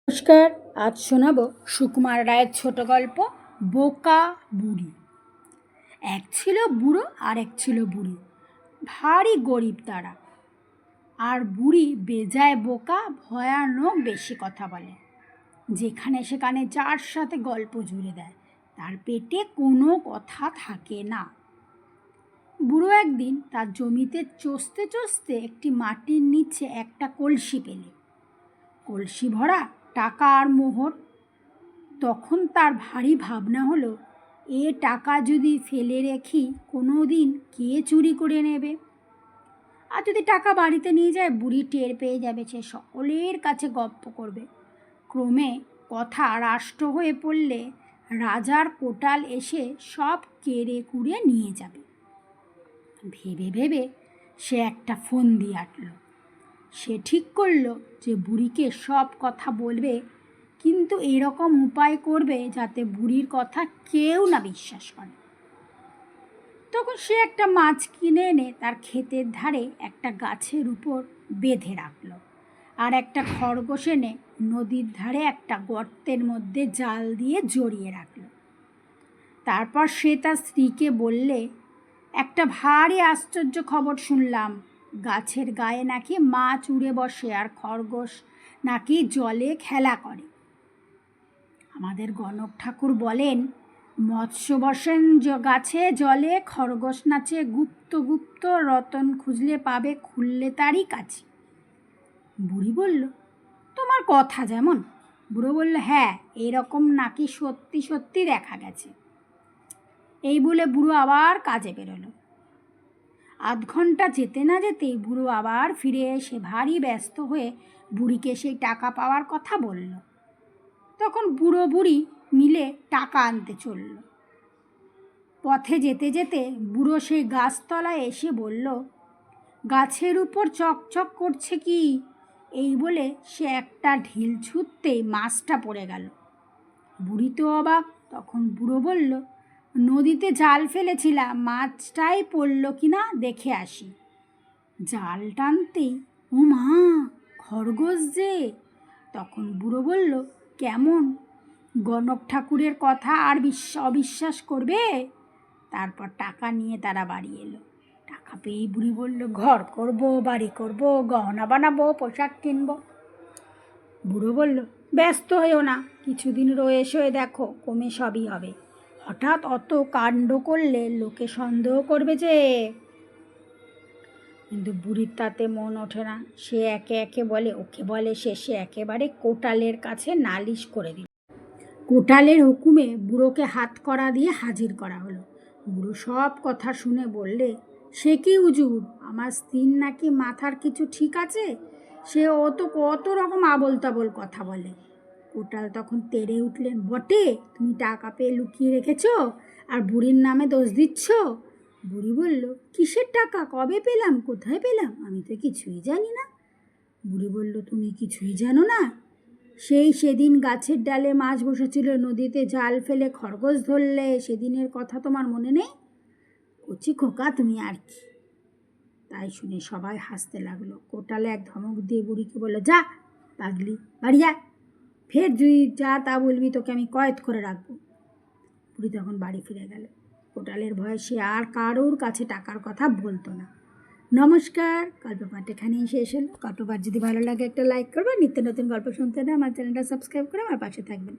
নমস্কার। আজ শোনাব সুকুমার রায়ের ছোট গল্প বোকা বুড়ি। এক ছিল বুড়ো আর এক ছিল বুড়ি, ভারী গরিব তারা। আর বুড়ি বেজায় বোকা, ভয়ানক বেশি কথা বলে, যেখানে সেখানে যার সাথে গল্প জুড়ে দেয়, তার পেটে কোনো কথা থাকে না। বুড়ো একদিন তার জমিতে চষতে চষতে একটি মাটির নিচে একটা কলসি পেলে, কলসি ভরা টাকা আর মোহর। তখন তার ভারী ভাবনা হলো, এ টাকা যদি ফেলে রেখি কোনো দিন কে চুরি করে নেবে। আর যদি টাকা বাড়িতে নিয়ে যায়, বুড়ি টের পেয়ে যাবে, সে সকলের কাছে গপ্প করবে। ক্রমে কথা রাষ্ট্র হয়ে পড়লে রাজার কোটাল এসে সব কেড়ে কুড়ে নিয়ে যাবে। ভেবে ভেবে সে একটা ফন্দি আঁটল। সে ঠিক করলো যে বুড়িকে সব কথা বলবে, কিন্তু এরকম উপায় করবে যাতে বুড়ির কথা কেউ না বিশ্বাস করে। তখন সে একটা মাছ কিনে এনে তার ক্ষেতের ধারে একটা গাছের উপর বেঁধে রাখলো, আর একটা খরগোশ এনে নদীর ধারে একটা গর্তের মধ্যে জাল দিয়ে জড়িয়ে রাখলো। তারপর সে তার স্ত্রীকে বললে, একটা ভারী আশ্চর্য খবর শুনলাম, গাছের গায়ে নাকি মাছ উড়ে বসে আর খরগোশ নাকি জলে খেলা করে। আমাদের গণক ঠাকুর বলেন, মৎস্য বসেন গাছে জলে, খরগোশ নাচে গুপ্ত গুপ্ত, রতন খুঁজলে পাবে, খুললে তারই কাছে। বুড়ি বলল, তোমার কথা যেমন। বুড়ো বলল, হ্যাঁ, এরকম নাকি সত্যি সত্যি দেখা গেছে। এই বলে বুড়ো আবার কাজে বেরোলো। আধ ঘন্টা যেতে না যেতেই বুড়ো আবার ফিরে এসে ভারী ব্যস্ত হয়ে বুড়িকে সেই টাকা পাওয়ার কথা বলল। তখন বুড়ো বুড়ি মিলে টাকা আনতে চলল। পথে যেতে যেতে বুড়ো সেই গাছতলায় এসে বলল, গাছের উপর চকচক করছে কি? এই বলে সে একটা ঢিল ছুঁড়তেই মাছটা পড়ে গেল। বুড়ি তো অবাক। তখন বুড়ো বলল, নদীতে জাল ফেলেছিলাম, মাছটাই পড়ল কিনা দেখে আসি। জাল টানতেই, ও মা, খরগোশ যে! তখন বুড়ো বলল, কেমন, গণক ঠাকুরের কথা আর অবিশ্বাস করবে? তারপর টাকা নিয়ে তারা বাড়ি এলো। টাকা পেয়েই বুড়ি বলল, ঘর করব, বাড়ি করব, গহনা বানাবো, পোশাক কিনবো। বুড়ো বলল, ব্যস্ত হয়েও না, কিছুদিন রয়ে সয়ে দেখো, কমে সবই হবে। হঠাৎ অত কাণ্ড করলে লোকে সন্দেহ করবে যে। কিন্তু বুড়ির তাতে মন ওঠে না। সে একে একে বলে, ওকে বলে, শেষে একেবারে কোটালের কাছে নালিশ করে দিল। কোটালের হুকুমে বুড়োকে হাত করা দিয়ে হাজির করা হলো। বুড়ো সব কথা শুনে বললে, সে কি হুজুর, আমার স্ত্রীর নাকি মাথার কিছু ঠিক আছে, সে কত রকম আবোল তাবোল কথা বলে। কোটাল তখন তেড়ে উঠলেন, বটে, তুমি টাকা পেয়ে লুকিয়ে রেখেছ আর বুড়ির নামে দোষ দিচ্ছ? বুড়ি বলল, কিসের টাকা, কবে পেলাম, কোথায় পেলাম, আমি তো কিছুই জানি না। বুড়ি বলল, তুমি কিছুই জানো না? সেদিন গাছের ডালে মাছ বসেছিল, নদীতে জাল ফেলে খরগোশ ধরলে, সেদিনের কথা তোমার মনে নেই? কচি খোকা তুমি আর কি। তাই শুনে সবাই হাসতে লাগলো। কোটালে এক ধমক দিয়ে বুড়িকে বলল, যা পাগলি, বাড়ি যা, ফের যদি যা তা বলবি তোকে আমি কয়েদ করে রাখবো। বুড়ি তখন বাড়ি ফিরে গেল। কোটালের ভয়ে সে আর কারোর কাছে টাকার কথা বলতো না। নমস্কার, গল্পপাঠ এখানেই শেষ হলো। গল্পপাঠ যদি ভালো লাগে একটা লাইক করবেন, নিত্য নতুন গল্প শুনতে হলে আমার চ্যানেলটা সাবস্ক্রাইব করে আমার পাশে থাকবেন।